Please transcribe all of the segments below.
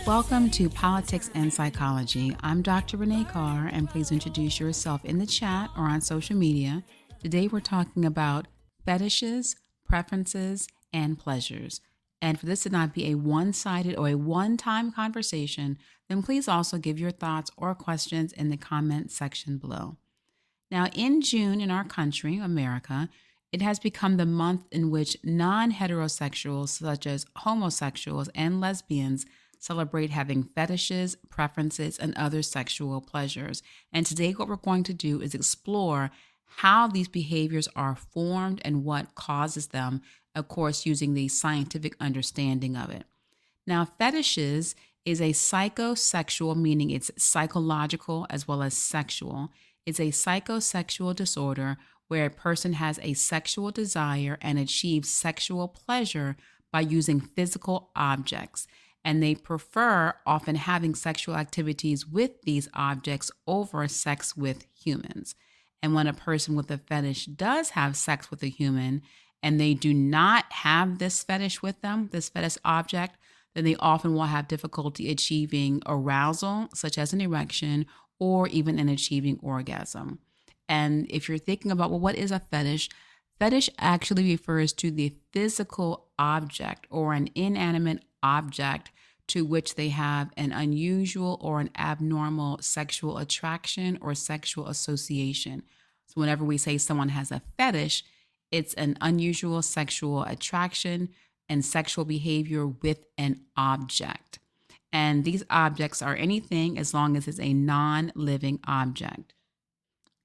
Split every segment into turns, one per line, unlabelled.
Welcome to Politics and Psychology. I'm Dr. Renee Carr, and please introduce yourself in the chat or on social media. Today we're talking about fetishes, preferences, and pleasures. And for this to not be a one-sided or a one-time conversation, then please also give your thoughts or questions in the comment section below. Now, in June in our country, America, it has become the month in which non-heterosexuals, such as homosexuals and lesbians, celebrate having fetishes, preferences, and other sexual pleasures. And today, what we're going to do is explore how these behaviors are formed and what causes them, of course, using the scientific understanding of it. Now, fetishes is a psychosexual, meaning it's psychological as well as sexual. It's a psychosexual disorder where a person has a sexual desire and achieves sexual pleasure by using physical objects. And they prefer often having sexual activities with these objects over sex with humans. And when a person with a fetish does have sex with a human and they do not have this fetish with them, this fetish object, then they often will have difficulty achieving arousal, such as an erection, or even in achieving orgasm. And if you're thinking about, well, what is a fetish? Fetish actually refers to the physical object or an inanimate object to which they have an unusual or an abnormal sexual attraction or sexual association. So whenever we say someone has a fetish, it's an unusual sexual attraction and sexual behavior with an object. And these objects are anything as long as it's a non-living object.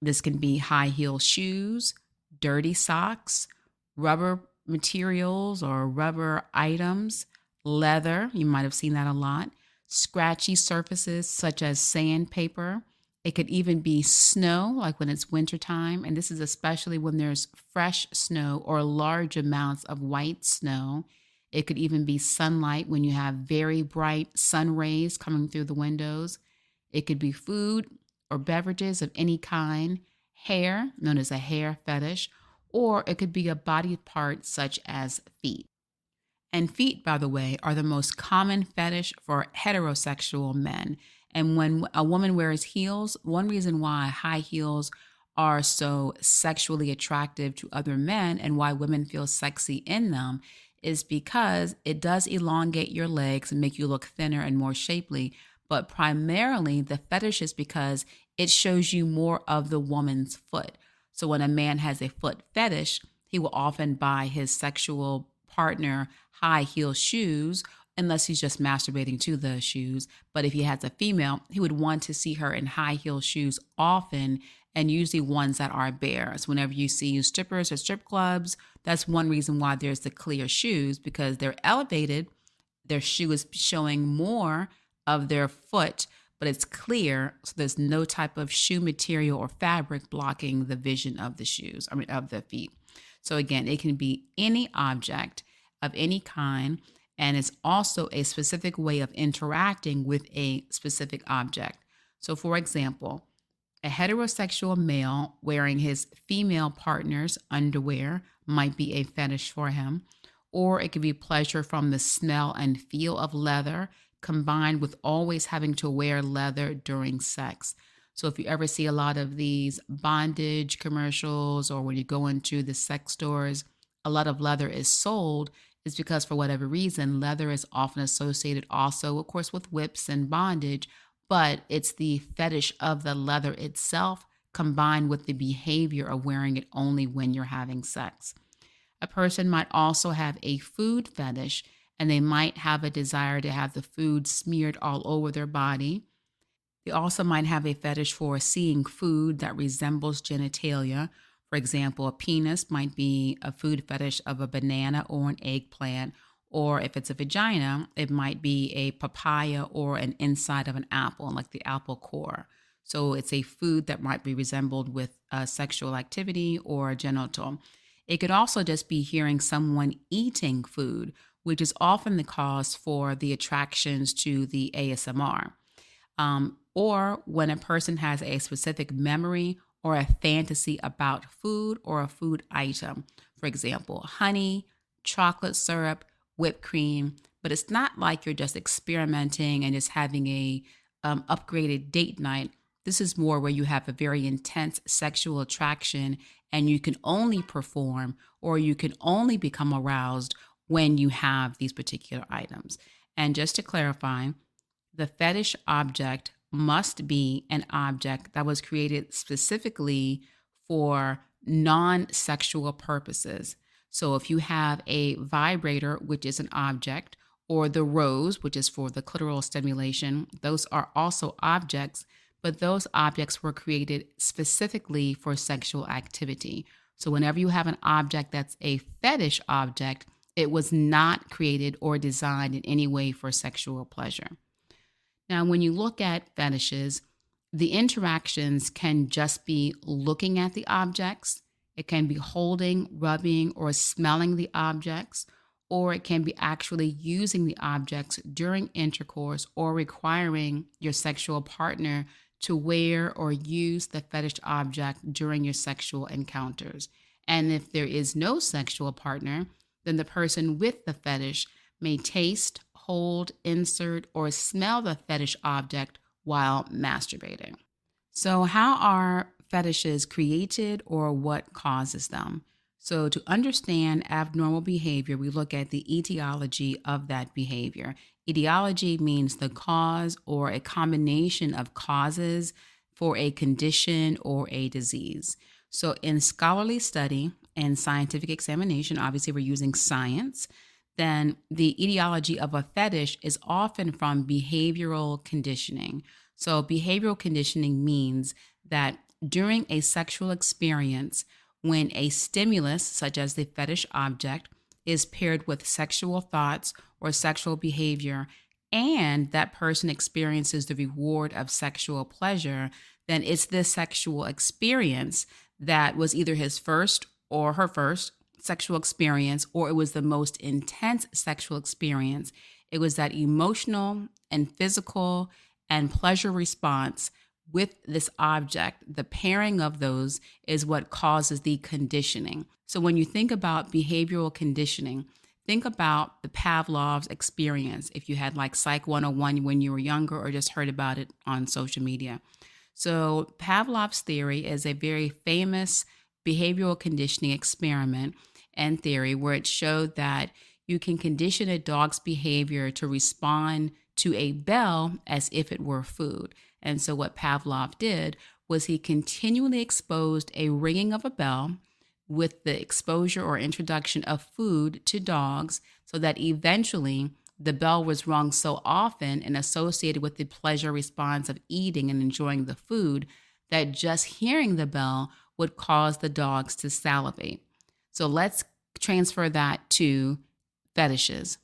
This can be high heel shoes, dirty socks, rubber materials or rubber items, leather, you might have seen that a lot, scratchy surfaces such as sandpaper. It could even be snow, like when it's wintertime, and this is especially when there's fresh snow or large amounts of white snow. It could even be sunlight when you have very bright sun rays coming through the windows. It could be food or beverages of any kind, hair, known as a hair fetish, or it could be a body part such as feet. And feet, by the way, are the most common fetish for heterosexual men. And when a woman wears heels, one reason why high heels are so sexually attractive to other men and why women feel sexy in them is because it does elongate your legs and make you look thinner and more shapely. But primarily the fetish is because it shows you more of the woman's foot. So when a man has a foot fetish, he will often buy his sexual partner high heel shoes, unless he's just masturbating to the shoes. But if he has a female, he would want to see her in high heel shoes often, and usually ones that are bare. So whenever you see strippers or strip clubs, that's one reason why there's the clear shoes, because they're elevated. Their shoe is showing more of their foot, but it's clear. So there's no type of shoe material or fabric blocking the vision of the shoes, of the feet. So again, it can be any object of any kind, and it's also a specific way of interacting with a specific object. So for example, a heterosexual male wearing his female partner's underwear might be a fetish for him, or it could be pleasure from the smell and feel of leather combined with always having to wear leather during sex. So if you ever see a lot of these bondage commercials or when you go into the sex stores, a lot of leather is sold, is because for whatever reason, leather is often associated also, of course, with whips and bondage, but it's the fetish of the leather itself combined with the behavior of wearing it only when you're having sex. A person might also have a food fetish, and they might have a desire to have the food smeared all over their body. They also might have a fetish for seeing food that resembles genitalia. For example, a penis might be a food fetish of a banana or an eggplant, or if it's a vagina, it might be a papaya or an inside of an apple, like the apple core. So it's a food that might be resembled with sexual activity or genital. It could also just be hearing someone eating food, which is often the cause for the attractions to the ASMR. Or when a person has a specific memory or a fantasy about food or a food item. For example, honey, chocolate syrup, whipped cream, but it's not like you're just experimenting and just having a upgraded date night. This is more where you have a very intense sexual attraction and you can only perform or you can only become aroused when you have these particular items. And just to clarify, the fetish object must be an object that was created specifically for non sexual purposes. So if you have a vibrator, which is an object, or the rose, which is for the clitoral stimulation, those are also objects, but those objects were created specifically for sexual activity. So whenever you have an object that's a fetish object, it was not created or designed in any way for sexual pleasure. Now, when you look at fetishes, the interactions can just be looking at the objects, it can be holding, rubbing, or smelling the objects, or it can be actually using the objects during intercourse or requiring your sexual partner to wear or use the fetish object during your sexual encounters. And if there is no sexual partner, then the person with the fetish may taste, hold, insert, or smell the fetish object while masturbating. So, how are fetishes created or what causes them? So, to understand abnormal behavior, we look at the etiology of that behavior. Etiology means the cause or a combination of causes for a condition or a disease. So, in scholarly study and scientific examination, obviously, we're using science. Then the etiology of a fetish is often from behavioral conditioning. So, behavioral conditioning means that during a sexual experience, when a stimulus, such as the fetish object, is paired with sexual thoughts or sexual behavior, and that person experiences the reward of sexual pleasure, then it's this sexual experience that was either his first or her first sexual experience, or it was the most intense sexual experience. It was that emotional and physical and pleasure response with this object. The pairing of those is what causes the conditioning. So when you think about behavioral conditioning, think about the Pavlov's experience. If you had like Psych 101 when you were younger or just heard about it on social media. So Pavlov's theory is a very famous behavioral conditioning experiment and theory where it showed that you can condition a dog's behavior to respond to a bell as if it were food. And so what Pavlov did was he continually exposed a ringing of a bell with the exposure or introduction of food to dogs so that eventually the bell was rung so often and associated with the pleasure response of eating and enjoying the food that just hearing the bell would cause the dogs to salivate. So let's transfer that to fetishes.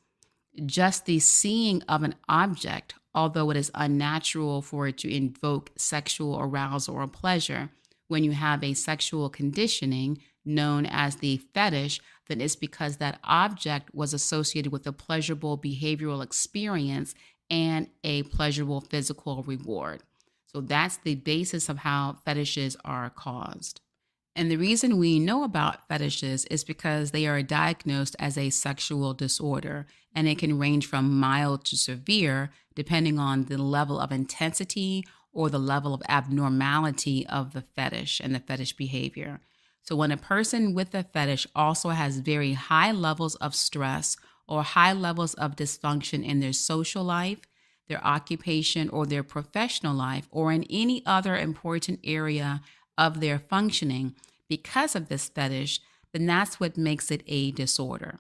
Just the seeing of an object, although it is unnatural for it to invoke sexual arousal or pleasure, when you have a sexual conditioning known as the fetish, then it's because that object was associated with a pleasurable behavioral experience and a pleasurable physical reward. So that's the basis of how fetishes are caused. And the reason we know about fetishes is because they are diagnosed as a sexual disorder, and it can range from mild to severe depending on the level of intensity or the level of abnormality of the fetish and the fetish behavior. So when a person with a fetish also has very high levels of stress or high levels of dysfunction in their social life, their occupation, or their professional life, or in any other important area of their functioning because of this fetish, then that's what makes it a disorder.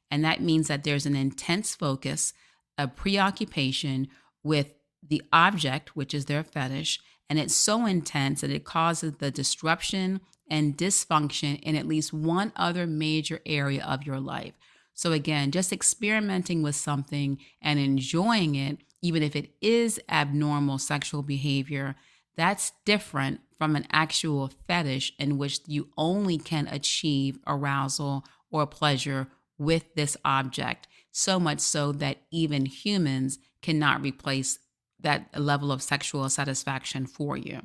And that means that there's an intense focus, a preoccupation with the object, which is their fetish, and it's so intense that it causes the disruption and dysfunction in at least one other major area of your life. So again, just experimenting with something and enjoying it, even if it is abnormal sexual behavior, that's different from an actual fetish in which you only can achieve arousal or pleasure with this object, so much so that even humans cannot replace that level of sexual satisfaction for you.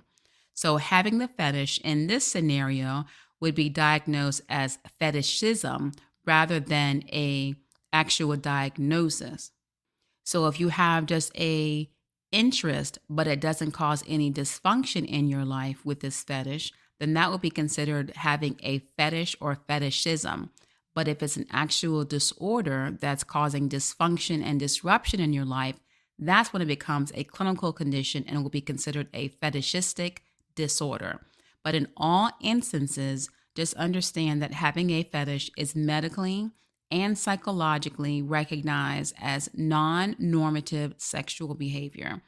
So having the fetish in this scenario would be diagnosed as fetishism rather than a actual diagnosis. So if you have just a interest, but it doesn't cause any dysfunction in your life with this fetish, then that would be considered having a fetish or fetishism. But if it's an actual disorder that's causing dysfunction and disruption in your life, that's when it becomes a clinical condition and will be considered a fetishistic disorder. But in all instances, just understand that having a fetish is medically and psychologically recognized as non normative sexual behavior.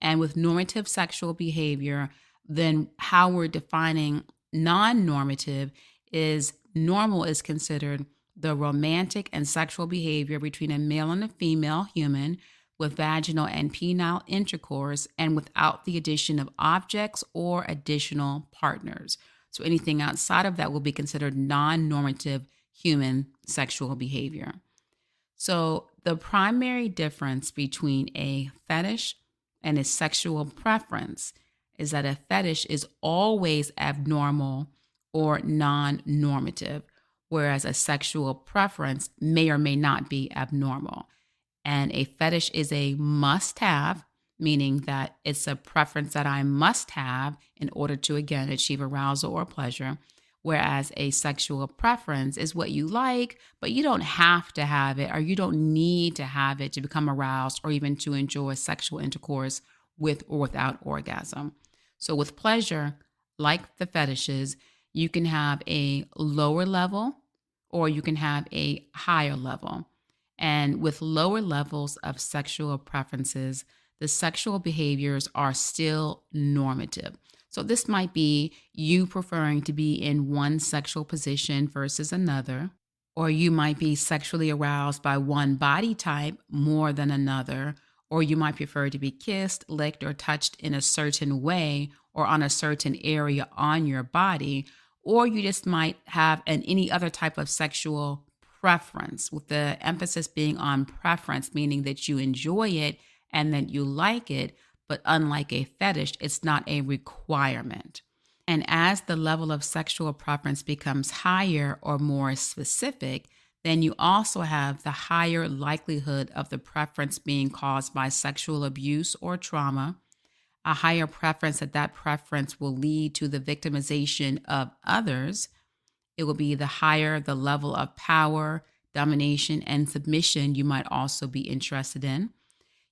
And with normative sexual behavior, then how we're defining non normative is normal is considered the romantic and sexual behavior between a male and a female human with vaginal and penile intercourse and without the addition of objects or additional partners. So anything outside of that will be considered non normative human sexual behavior. So, the primary difference between a fetish and a sexual preference is that a fetish is always abnormal or non normative, whereas a sexual preference may or may not be abnormal. And a fetish is a must have, meaning that it's a preference that I must have in order to, again, achieve arousal or pleasure. Whereas a sexual preference is what you like, but you don't have to have it or you don't need to have it to become aroused or even to enjoy sexual intercourse with or without orgasm. So, with pleasure, like the fetishes, you can have a lower level or you can have a higher level. And with lower levels of sexual preferences, the sexual behaviors are still normative. So, this might be you preferring to be in one sexual position versus another, or you might be sexually aroused by one body type more than another, or you might prefer to be kissed, licked, or touched in a certain way or on a certain area on your body, or you just might have any other type of sexual preference, with the emphasis being on preference, meaning that you enjoy it and that you like it. But unlike a fetish, it's not a requirement. And as the level of sexual preference becomes higher or more specific, then you also have the higher likelihood of the preference being caused by sexual abuse or trauma, a higher preference that preference will lead to the victimization of others. It will be the higher the level of power, domination, and submission you might also be interested in.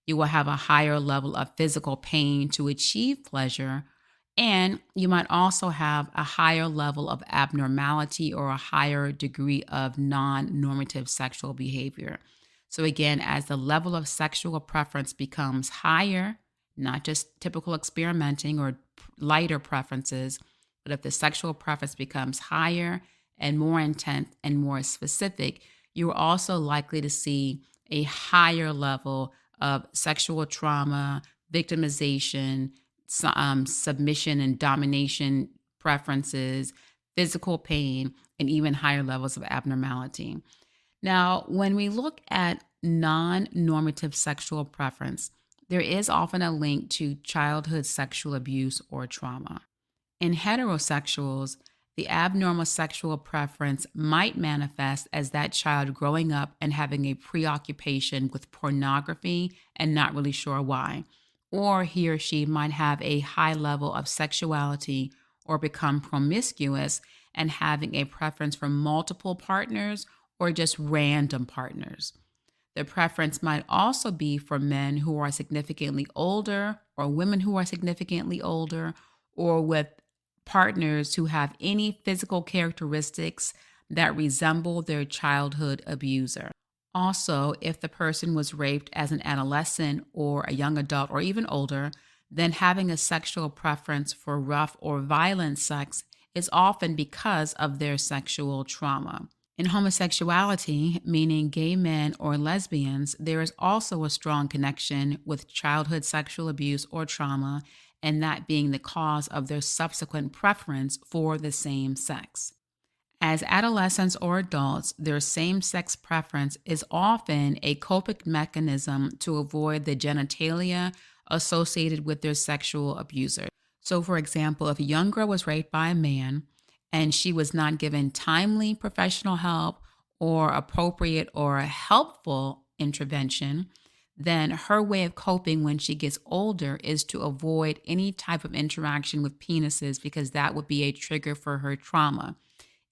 You will have a higher level of physical pain to achieve pleasure. And you might also have a higher level of abnormality or a higher degree of non normative sexual behavior. So, again, as the level of sexual preference becomes higher, not just typical experimenting or lighter preferences, but if the sexual preference becomes higher and more intense and more specific, you're also likely to see a higher level of sexual trauma, victimization, submission and domination preferences, physical pain, and even higher levels of abnormality. Now, when we look at non normative sexual preference, there is often a link to childhood sexual abuse or trauma. In heterosexuals, the abnormal sexual preference might manifest as that child growing up and having a preoccupation with pornography and not really sure why. Or he or she might have a high level of sexuality or become promiscuous and having a preference for multiple partners or just random partners. The preference might also be for men who are significantly older or women who are significantly older or with partners who have any physical characteristics that resemble their childhood abuser. Also, if the person was raped as an adolescent or a young adult or even older, then having a sexual preference for rough or violent sex is often because of their sexual trauma. In homosexuality, meaning gay men or lesbians, there is also a strong connection with childhood sexual abuse or trauma, and that being the cause of their subsequent preference for the same sex. As adolescents or adults, their same sex preference is often a coping mechanism to avoid the genitalia associated with their sexual abuser. So, for example, if a young girl was raped by a man and she was not given timely professional help or appropriate or helpful intervention, then her way of coping when she gets older is to avoid any type of interaction with penises because that would be a trigger for her trauma.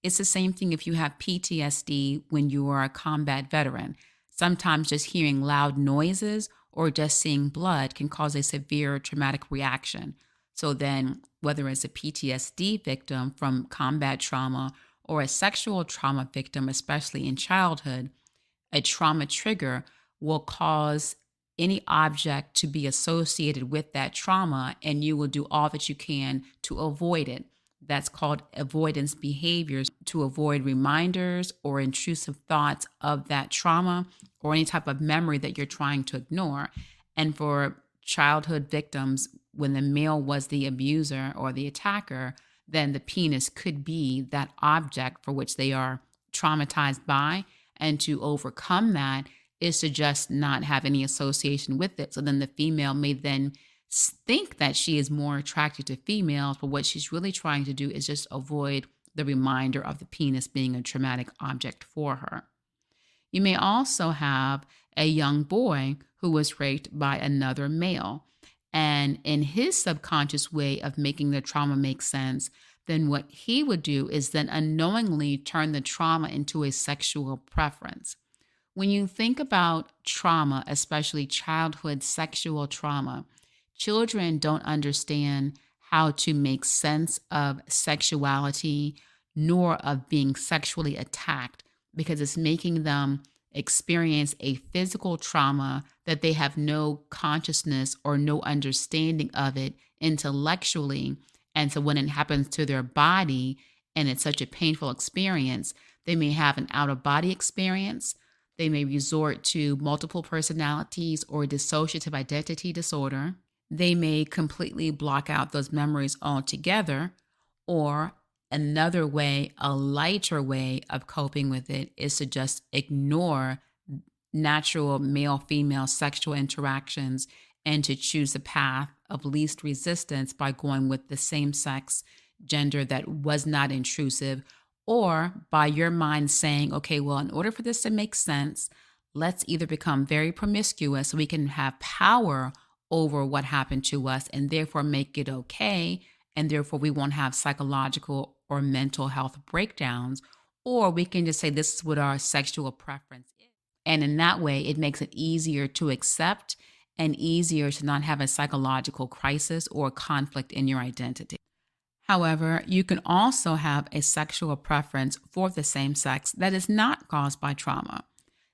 It's the same thing if you have PTSD when you are a combat veteran. Sometimes just hearing loud noises or just seeing blood can cause a severe traumatic reaction. So then, whether it's a PTSD victim from combat trauma or a sexual trauma victim, especially in childhood, a trauma trigger will cause any object to be associated with that trauma, and you will do all that you can to avoid it. That's called avoidance behaviors to avoid reminders or intrusive thoughts of that trauma or any type of memory that you're trying to ignore. And for childhood victims, when the male was the abuser or the attacker, then the penis could be that object for which they are traumatized by. And to overcome that is to just not have any association with it. So then the female may then think that she is more attracted to females, but what she's really trying to do is just avoid the reminder of the penis being a traumatic object for her. You may also have a young boy who was raped by another male. And in his subconscious way of making the trauma make sense, then what he would do is then unknowingly turn the trauma into a sexual preference. When you think about trauma, especially childhood sexual trauma, children don't understand how to make sense of sexuality nor of being sexually attacked because it's making them experience a physical trauma that they have no consciousness or no understanding of it intellectually. And so when it happens to their body and it's such a painful experience, they may have an out of body experience. They may resort to multiple personalities or dissociative identity disorder. They may completely block out those memories altogether. Or another way, a lighter way of coping with it is to just ignore natural male-female sexual interactions and to choose the path of least resistance by going with the same sex gender that was not intrusive, or by your mind saying, okay, well, in order for this to make sense, let's either become very promiscuous so we can have power over what happened to us and therefore make it okay, and therefore we won't have psychological or mental health breakdowns, or we can just say this is what our sexual preference is. And in that way, it makes it easier to accept and easier to not have a psychological crisis or conflict in your identity. However, you can also have a sexual preference for the same sex that is not caused by trauma.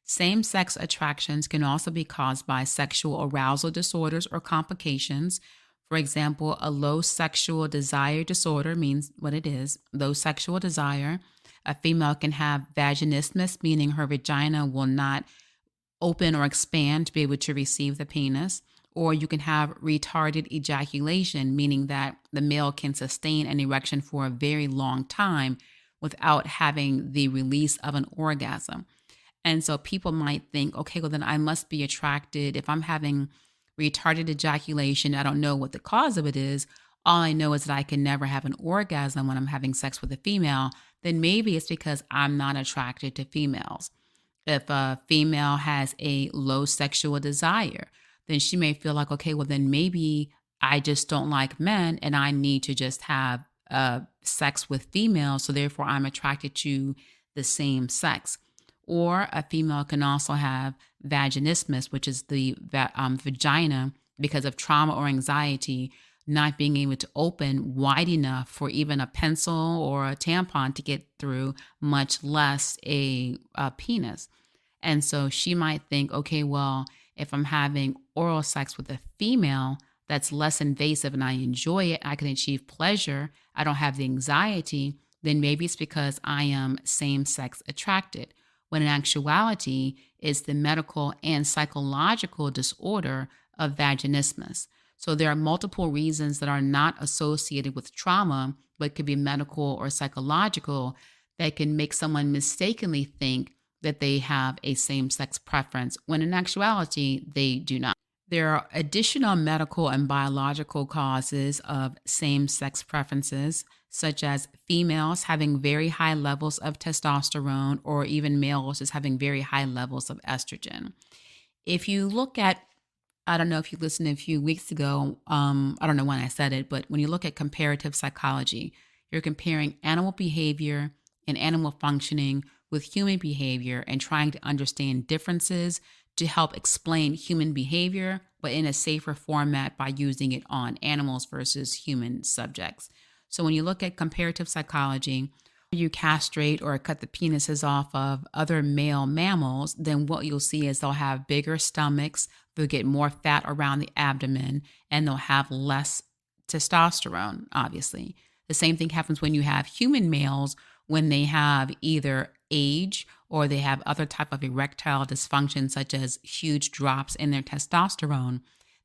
Same-sex attractions can also be caused by sexual arousal disorders or complications. For example, a low sexual desire disorder means what it is, low sexual desire. A female can have vaginismus, meaning her vagina will not open or expand to be able to receive the penis. Or you can have retarded ejaculation, meaning that the male can sustain an erection for a very long time without having the release of an orgasm. And so people might think, okay, well, then I must be attracted. If I'm having retarded ejaculation, I don't know what the cause of it is. All I know is that I can never have an orgasm when I'm having sex with a female. Then maybe it's because I'm not attracted to females. If a female has a low sexual desire, then she may feel like, okay, well, then maybe I just don't like men and I need to just have sex with females. So therefore, I'm attracted to the same sex. Or a female can also have vaginismus, which is the vagina, because of trauma or anxiety, not being able to open wide enough for even a pencil or a tampon to get through, much less a penis. And so she might think, okay, well, if I'm having oral sex with a female that's less invasive and I enjoy it, I can achieve pleasure, I don't have the anxiety, then maybe it's because I am same-sex attracted. When in actuality, it's the medical and psychological disorder of vaginismus. So there are multiple reasons that are not associated with trauma, but could be medical or psychological, that can make someone mistakenly think that they have a same-sex preference, when in actuality, they do not. There are additional medical and biological causes of same-sex preferences, such as females having very high levels of testosterone or even males just having very high levels of estrogen. If you look at, I don't know if you listened a few weeks ago, I don't know when I said it, but when you look at comparative psychology, you're comparing animal behavior and animal functioning with human behavior and trying to understand differences to help explain human behavior, but in a safer format by using it on animals versus human subjects. So when you look at comparative psychology, you castrate or cut the penises off of other male mammals, then what you'll see is they'll have bigger stomachs, they'll get more fat around the abdomen, and they'll have less testosterone, obviously. The same thing happens when you have human males when they have either age or they have other type of erectile dysfunction, such as huge drops in their testosterone.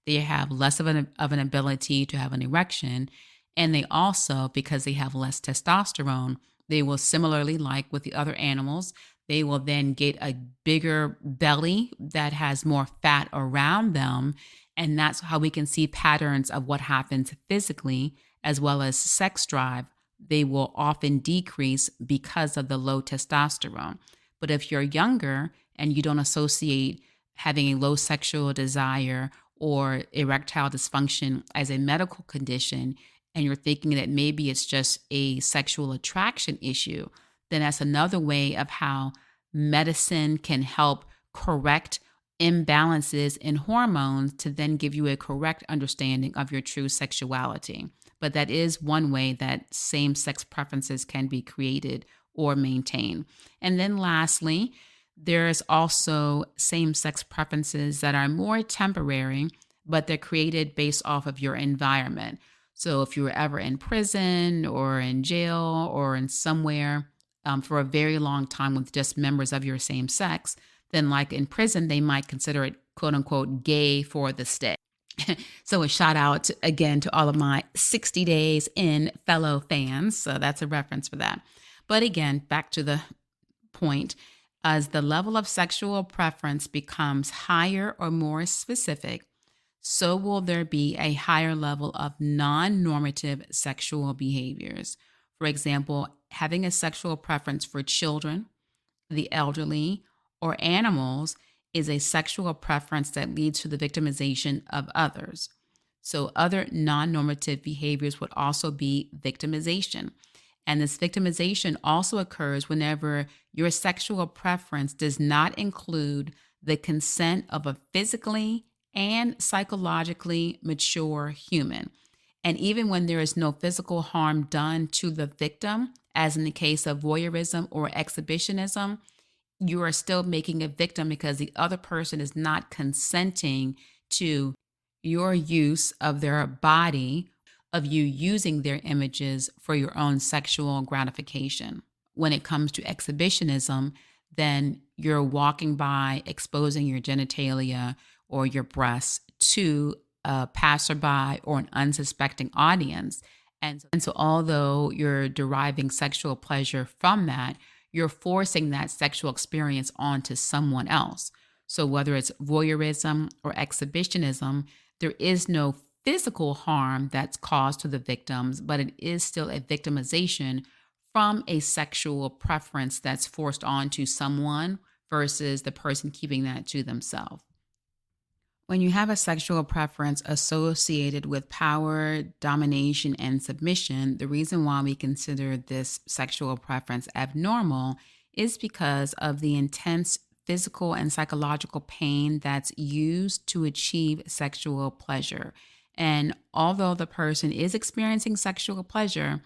They have less of an ability to have an erection. And they also, because they have less testosterone, they will similarly, like with the other animals, they will then get a bigger belly that has more fat around them. And that's how we can see patterns of what happens physically as well as sex drive. They will often decrease because of the low testosterone. But if you're younger and you don't associate having a low sexual desire or erectile dysfunction as a medical condition, and you're thinking that maybe it's just a sexual attraction issue, then that's another way of how medicine can help correct imbalances in hormones to then give you a correct understanding of your true sexuality. But that is one way that same sex preferences can be created or maintained. And then lastly, there's also same sex preferences that are more temporary, but they're created based off of your environment. So if you were ever in prison or in jail or in somewhere for a very long time with just members of your same sex, then like in prison, they might consider it quote unquote gay for the stay. So a shout out again to all of my 60 days in fellow fans. So that's a reference for that. But again, back to the point, as the level of sexual preference becomes higher or more specific, so will there be a higher level of non-normative sexual behaviors. For example, having a sexual preference for children, the elderly, or animals is a sexual preference that leads to the victimization of others. So other non-normative behaviors would also be victimization. And this victimization also occurs whenever your sexual preference does not include the consent of a physically and psychologically mature human. And even when there is no physical harm done to the victim, as in the case of voyeurism or exhibitionism, you are still making a victim because the other person is not consenting to your use of their body, of you using their images for your own sexual gratification. When it comes to exhibitionism, then you're walking by exposing your genitalia or your breasts to a passerby or an unsuspecting audience. And so although you're deriving sexual pleasure from that, you're forcing that sexual experience onto someone else. So whether it's voyeurism or exhibitionism, there is no physical harm that's caused to the victims, but it is still a victimization from a sexual preference that's forced onto someone versus the person keeping that to themselves. When you have a sexual preference associated with power, domination, and submission, the reason why we consider this sexual preference abnormal is because of the intense physical and psychological pain that's used to achieve sexual pleasure. And although the person is experiencing sexual pleasure,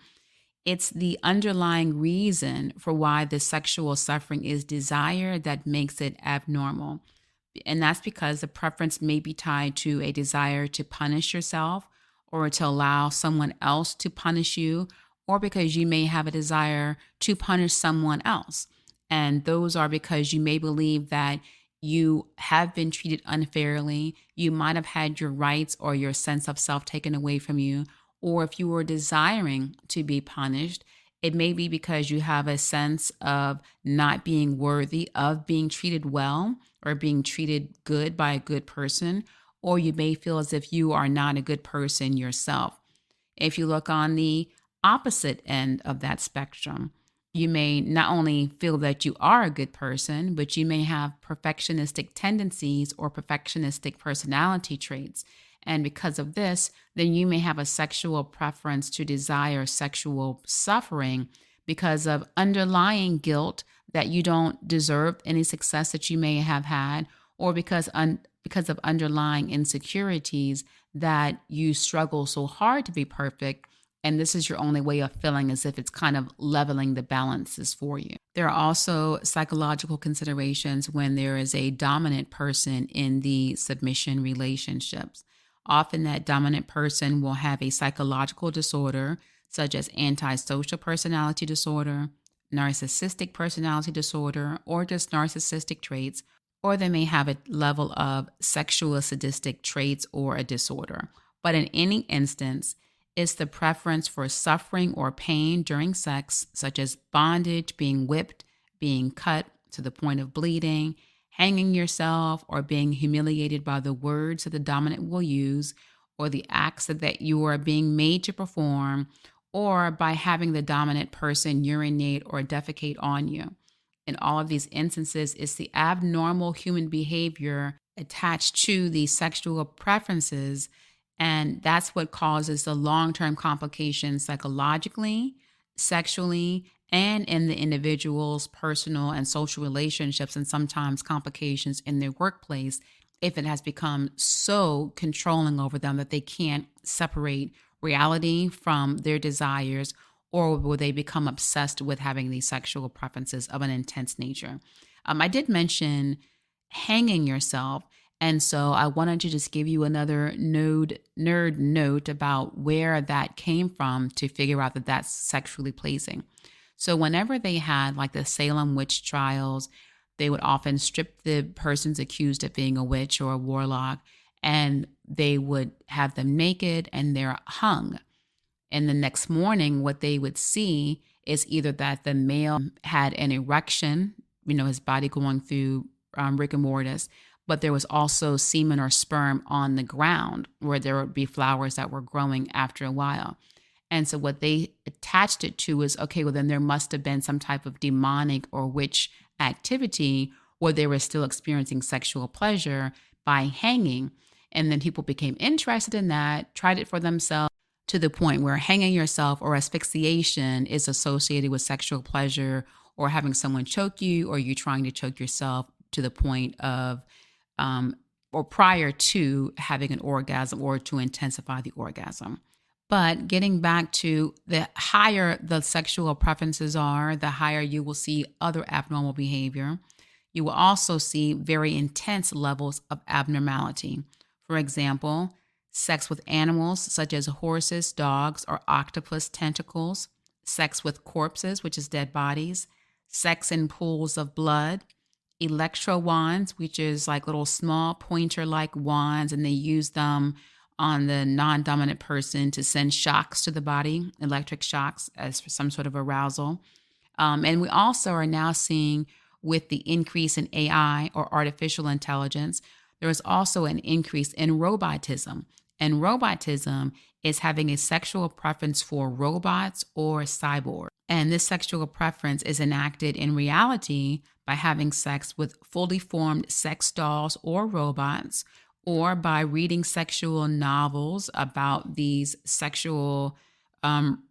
it's the underlying reason for why the sexual suffering is desire that makes it abnormal. And that's because the preference may be tied to a desire to punish yourself or to allow someone else to punish you, or because you may have a desire to punish someone else. And those are because you may believe that you have been treated unfairly. You might have had your rights or your sense of self taken away from you. Or if you were desiring to be punished, it may be because you have a sense of not being worthy of being treated well or being treated good by a good person, or you may feel as if you are not a good person yourself. If you look on the opposite end of that spectrum, You may not only feel that you are a good person, but you may have perfectionistic tendencies or perfectionistic personality traits. And because of this, then you may have a sexual preference to desire sexual suffering because of underlying guilt that you don't deserve any success that you may have had, or because of underlying insecurities that you struggle so hard to be perfect, and this is your only way of feeling as if it's kind of leveling the balances for you. There are also psychological considerations when there is a dominant person in the submission relationships. Often, that dominant person will have a psychological disorder, such as antisocial personality disorder, narcissistic personality disorder, or just narcissistic traits, or they may have a level of sexual sadistic traits or a disorder. But in any instance, it's the preference for suffering or pain during sex, such as bondage, being whipped, being cut to the point of bleeding, hanging yourself, or being humiliated by the words that the dominant will use, or the acts that you are being made to perform, or by having the dominant person urinate or defecate on you. In all of these instances, it's the abnormal human behavior attached to these sexual preferences, and that's what causes the long-term complications psychologically, sexually, and in the individual's personal and social relationships, and sometimes complications in their workplace if it has become so controlling over them that they can't separate reality from their desires, or will they become obsessed with having these sexual preferences of an intense nature. I did mention hanging yourself. And so I wanted to just give you another nerd note about where that came from to figure out that that's sexually pleasing. So whenever they had like the Salem witch trials, they would often strip the persons accused of being a witch or a warlock, and they would have them naked and they're hung. And the next morning, what they would see is either that the male had an erection, his body going through rigor mortis, but there was also semen or sperm on the ground where there would be flowers that were growing after a while. And so what they attached it to is, okay, well, then there must have been some type of demonic or witch activity where they were still experiencing sexual pleasure by hanging. And then people became interested in that, tried it for themselves, to the point where hanging yourself or asphyxiation is associated with sexual pleasure, or having someone choke you, or you trying to choke yourself to the point of, or prior to having an orgasm or to intensify the orgasm. But getting back to the higher the sexual preferences are, the higher you will see other abnormal behavior. You will also see very intense levels of abnormality. For example, sex with animals such as horses, dogs, or octopus tentacles, sex with corpses, which is dead bodies, sex in pools of blood, electro wands, which is like little small pointer-like wands, and they use them on the non-dominant person to send shocks to the body, electric shocks, as for some sort of arousal. And we also are now seeing, with the increase in AI or artificial intelligence, there is also an increase in robotism. And robotism is having a sexual preference for robots or cyborgs. And this sexual preference is enacted in reality by having sex with fully formed sex dolls or robots, or by reading sexual novels about these sexual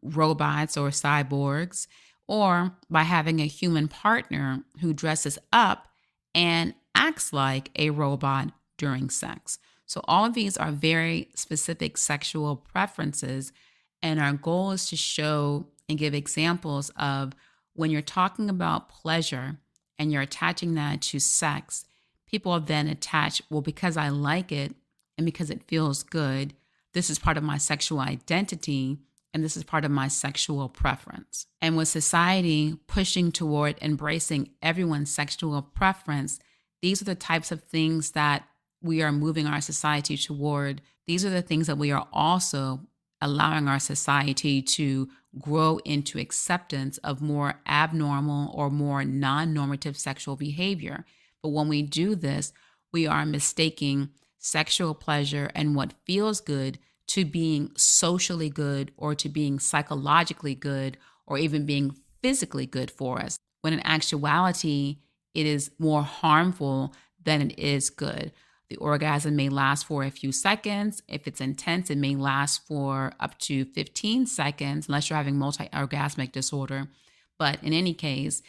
robots or cyborgs, or by having a human partner who dresses up and acts like a robot during sex. So all of these are very specific sexual preferences, and our goal is to show and give examples of when you're talking about pleasure and you're attaching that to sex, people then attach, well, because I like it and because it feels good, this is part of my sexual identity and this is part of my sexual preference. And with society pushing toward embracing everyone's sexual preference, these are the types of things that we are moving our society toward. These are the things that we are also allowing our society to grow into acceptance of more abnormal or more non-normative sexual behavior. But when we do this, we are mistaking sexual pleasure and what feels good to being socially good, or to being psychologically good, or even being physically good for us, when in actuality, it is more harmful than it is good. The orgasm may last for a few seconds. If it's intense, it may last for up to 15 seconds, unless you're having multi-orgasmic disorder. But in any case,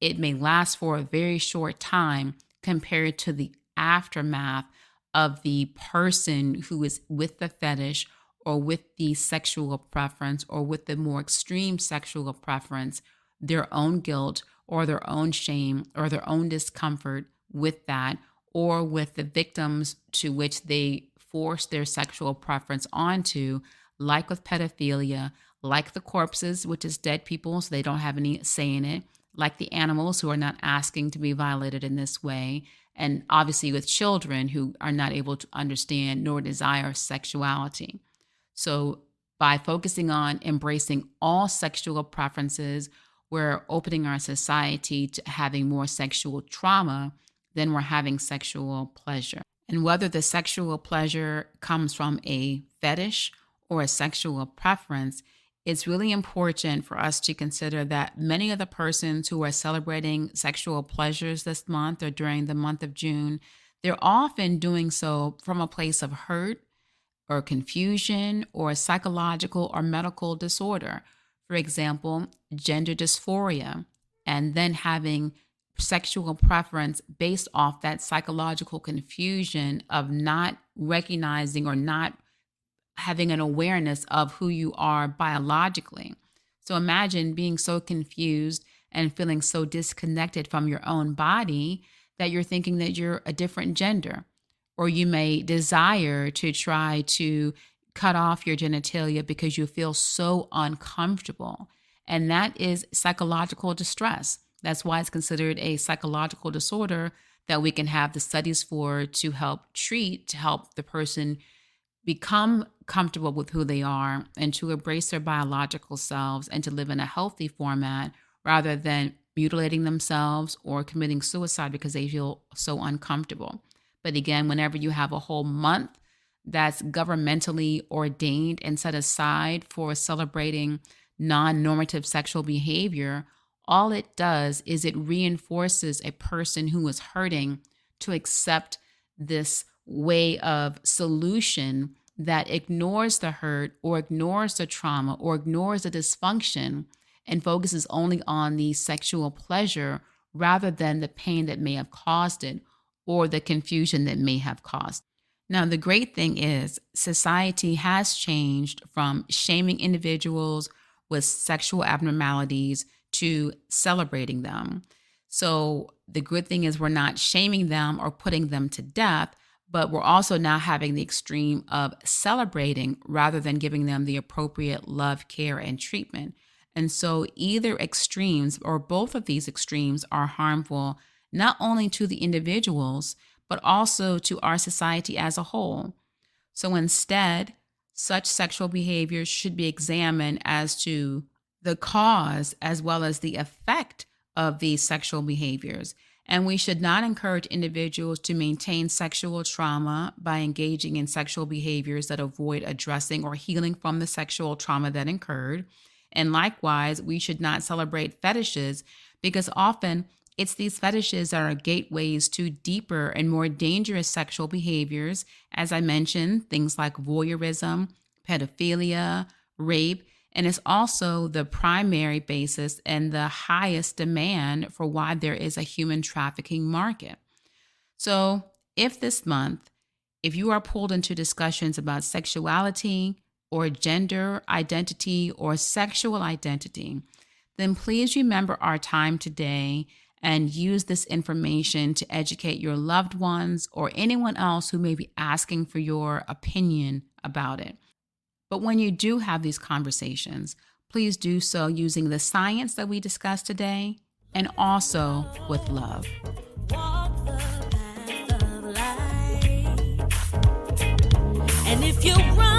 it may last for a very short time compared to the aftermath of the person who is with the fetish or with the sexual preference or with the more extreme sexual preference, their own guilt or their own shame or their own discomfort with that, or with the victims to which they force their sexual preference onto, like with pedophilia, like the corpses, which is dead people, so they don't have any say in it, like the animals who are not asking to be violated in this way, and obviously with children who are not able to understand nor desire sexuality. So by focusing on embracing all sexual preferences, we're opening our society to having more sexual trauma than we're having sexual pleasure. And whether the sexual pleasure comes from a fetish or a sexual preference, it's really important for us to consider that many of the persons who are celebrating sexual pleasures this month or during the month of June, they're often doing so from a place of hurt or confusion or psychological or medical disorder. For example, gender dysphoria, and then having sexual preference based off that psychological confusion of not recognizing or not having an awareness of who you are biologically. So imagine being so confused and feeling so disconnected from your own body that you're thinking that you're a different gender, or you may desire to try to cut off your genitalia because you feel so uncomfortable. And that is psychological distress. That's why it's considered a psychological disorder that we can have the studies for to help treat, to help the person become comfortable with who they are and to embrace their biological selves and to live in a healthy format rather than mutilating themselves or committing suicide because they feel so uncomfortable. But again, whenever you have a whole month that's governmentally ordained and set aside for celebrating non-normative sexual behavior, all it does is it reinforces a person who is hurting to accept this way of solution that ignores the hurt or ignores the trauma or ignores the dysfunction and focuses only on the sexual pleasure rather than the pain that may have caused it or the confusion that may have caused. Now, the great thing is society has changed from shaming individuals with sexual abnormalities to celebrating them. So the good thing is we're not shaming them or putting them to death, but we're also now having the extreme of celebrating rather than giving them the appropriate love, care, and treatment. And so either extremes or both of these extremes are harmful, not only to the individuals, but also to our society as a whole. So instead, such sexual behaviors should be examined as to the cause as well as the effect of these sexual behaviors. And we should not encourage individuals to maintain sexual trauma by engaging in sexual behaviors that avoid addressing or healing from the sexual trauma that occurred. And likewise, we should not celebrate fetishes because often it's these fetishes that are gateways to deeper and more dangerous sexual behaviors. As I mentioned, things like voyeurism, pedophilia, rape, and it's also the primary basis and the highest demand for why there is a human trafficking market. So if this month, if you are pulled into discussions about sexuality or gender identity or sexual identity, then please remember our time today and use this information to educate your loved ones or anyone else who may be asking for your opinion about it. But when you do have these conversations, please do so using the science that we discussed today and also with love.
Walk the path of life. And if you run